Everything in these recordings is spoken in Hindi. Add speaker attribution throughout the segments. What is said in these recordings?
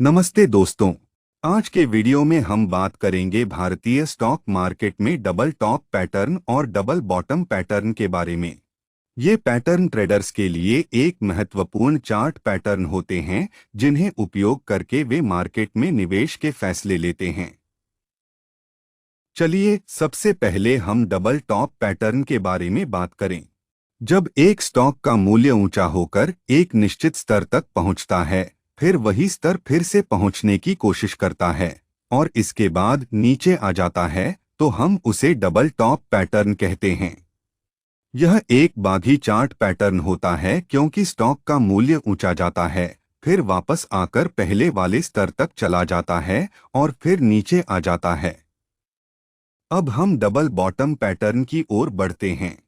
Speaker 1: नमस्ते दोस्तों। आज के वीडियो में हम बात करेंगे भारतीय स्टॉक मार्केट में डबल टॉप पैटर्न और डबल बॉटम पैटर्न के बारे में। ये पैटर्न ट्रेडर्स के लिए एक महत्वपूर्ण चार्ट पैटर्न होते हैं जिन्हें उपयोग करके वे मार्केट में निवेश के फैसले लेते हैं। चलिए सबसे पहले हम डबल टॉप पैटर्न के बारे में बात करें। जब एक स्टॉक का मूल्य ऊंचा होकर एक निश्चित स्तर तक पहुंचता है, फिर वही स्तर फिर से पहुंचने की कोशिश करता है और इसके बाद नीचे आ जाता है, तो हम उसे डबल टॉप पैटर्न कहते हैं। यह एक बाघी चार्ट पैटर्न होता है क्योंकि स्टॉक का मूल्य ऊंचा जाता है, फिर वापस आकर पहले वाले स्तर तक चला जाता है और फिर नीचे आ जाता है। अब हम डबल बॉटम पैटर्न की ओर बढ़ते हैं।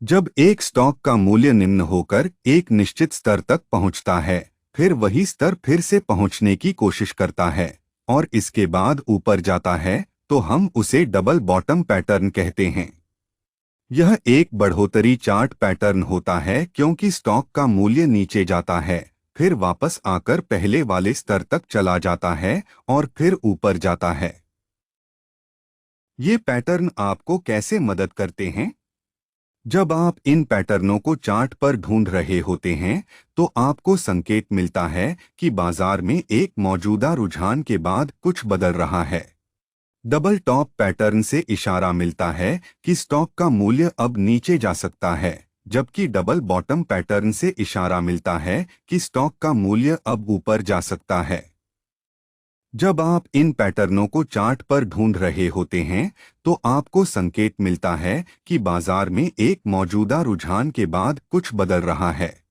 Speaker 1: जब एक स्टॉक का मूल्य निम्न होकर एक निश्चित स्तर तक पहुंचता है, फिर वही स्तर फिर से पहुंचने की कोशिश करता है और इसके बाद ऊपर जाता है, तो हम उसे डबल बॉटम पैटर्न कहते हैं। यह एक बढ़ोतरी चार्ट पैटर्न होता है क्योंकि स्टॉक का मूल्य नीचे जाता है, फिर वापस आकर पहले वाले स्तर तक चला जाता है और फिर ऊपर जाता है। ये पैटर्न आपको कैसे मदद करते हैं? जब आप इन पैटर्नों को चार्ट पर ढूंढ रहे होते हैं, तो आपको संकेत मिलता है कि बाजार में एक मौजूदा रुझान के बाद कुछ बदल रहा है। डबल टॉप पैटर्न से इशारा मिलता है कि स्टॉक का मूल्य अब नीचे जा सकता है, जबकि डबल बॉटम पैटर्न से इशारा मिलता है कि स्टॉक का मूल्य अब ऊपर जा सकता है। जब आप इन पैटर्नों को चार्ट पर ढूंढ रहे होते हैं, तो आपको संकेत मिलता है कि बाजार में एक मौजूदा रुझान के बाद कुछ बदल रहा है।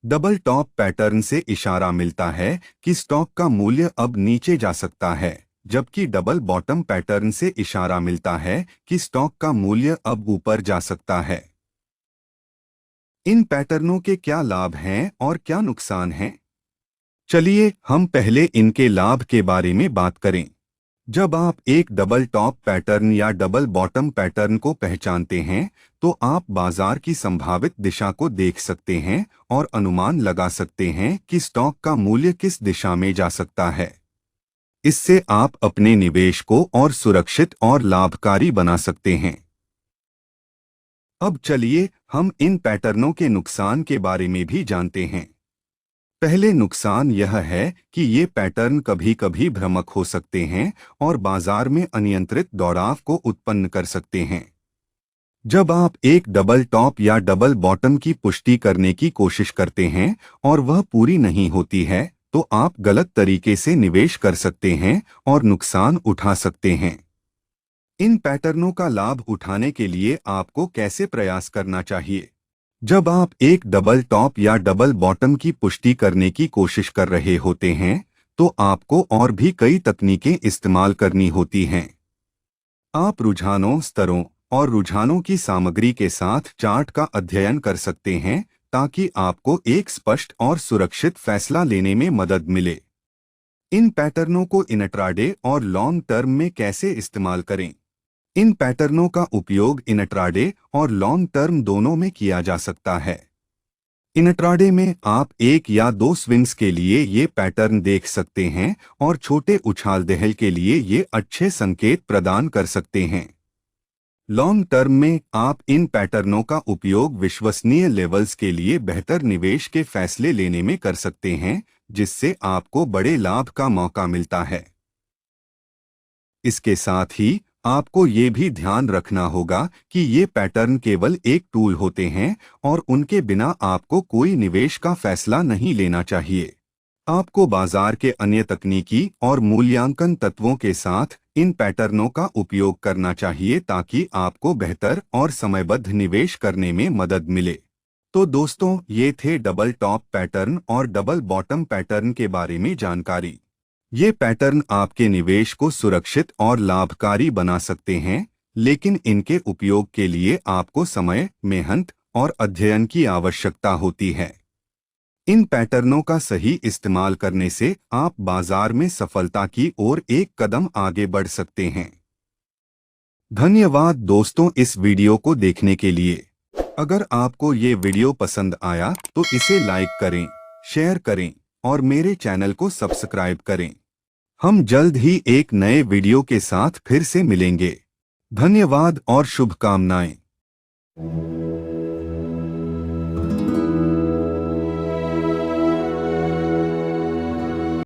Speaker 1: डबल टॉप पैटर्न से इशारा मिलता है कि स्टॉक का मूल्य अब नीचे जा सकता है, जबकि डबल बॉटम पैटर्न से इशारा मिलता है कि स्टॉक का मूल्य अब ऊपर जा सकता है। इन पैटर्नों के क्या लाभ हैं और क्या नुकसान हैं? चलिए हम पहले इनके लाभ के बारे में बात करें। जब आप एक डबल टॉप पैटर्न या डबल बॉटम पैटर्न को पहचानते हैं, तो आप बाजार की संभावित दिशा को देख सकते हैं और अनुमान लगा सकते हैं कि स्टॉक का मूल्य किस दिशा में जा सकता है। इससे आप अपने निवेश को और सुरक्षित और लाभकारी बना सकते हैं। अब चलिए हम इन पैटर्नों के नुकसान के बारे में भी जानते हैं। पहले नुकसान यह है कि ये पैटर्न कभी-कभी भ्रामक हो सकते हैं और बाजार में अनियंत्रित दौड़ाव को उत्पन्न कर सकते हैं। जब आप एक डबल टॉप या डबल बॉटम की पुष्टि करने की कोशिश करते हैं और वह पूरी नहीं होती है, तो आप गलत तरीके से निवेश कर सकते हैं और नुकसान उठा सकते हैं। इन पैटर्नों का लाभ उठाने के लिए आपको कैसे प्रयास करना चाहिए? जब आप एक डबल टॉप या डबल बॉटम की पुष्टि करने की कोशिश कर रहे होते हैं, तो आपको और भी कई तकनीकें इस्तेमाल करनी होती हैं। आप रुझानों, स्तरों और रुझानों की सामग्री के साथ चार्ट का अध्ययन कर सकते हैं ताकि आपको एक स्पष्ट और सुरक्षित फैसला लेने में मदद मिले। इन पैटर्नों को इंट्राडे और लॉन्ग टर्म में कैसे इस्तेमाल करें? इन पैटर्नों का उपयोग इंट्राडे और लॉन्ग टर्म दोनों में किया जा सकता है। इंट्राडे में आप एक या दो स्विंग्स के लिए ये पैटर्न देख सकते हैं और छोटे उछाल दहल के लिए ये अच्छे संकेत प्रदान कर सकते हैं। लॉन्ग टर्म में आप इन पैटर्नों का उपयोग विश्वसनीय लेवल्स के लिए बेहतर निवेश के फैसले लेने में कर सकते हैं, जिससे आपको बड़े लाभ का मौका मिलता है। इसके साथ ही आपको ये भी ध्यान रखना होगा कि ये पैटर्न केवल एक टूल होते हैं और उनके बिना आपको कोई निवेश का फैसला नहीं लेना चाहिए। आपको बाजार के अन्य तकनीकी और मूल्यांकन तत्वों के साथ इन पैटर्नों का उपयोग करना चाहिए ताकि आपको बेहतर और समयबद्ध निवेश करने में मदद मिले। तो दोस्तों, ये थे डबल टॉप पैटर्न और डबल बॉटम पैटर्न के बारे में जानकारी। ये पैटर्न आपके निवेश को सुरक्षित और लाभकारी बना सकते हैं, लेकिन इनके उपयोग के लिए आपको समय, मेहनत और अध्ययन की आवश्यकता होती है। इन पैटर्नों का सही इस्तेमाल करने से आप बाजार में सफलता की ओर एक कदम आगे बढ़ सकते हैं। धन्यवाद दोस्तों इस वीडियो को देखने के लिए। अगर आपको ये वीडियो पसंद आया तो इसे लाइक करें, शेयर करें और मेरे चैनल को सब्सक्राइब करें। हम जल्द ही एक नए वीडियो के साथ फिर से मिलेंगे। धन्यवाद और शुभकामनाएं।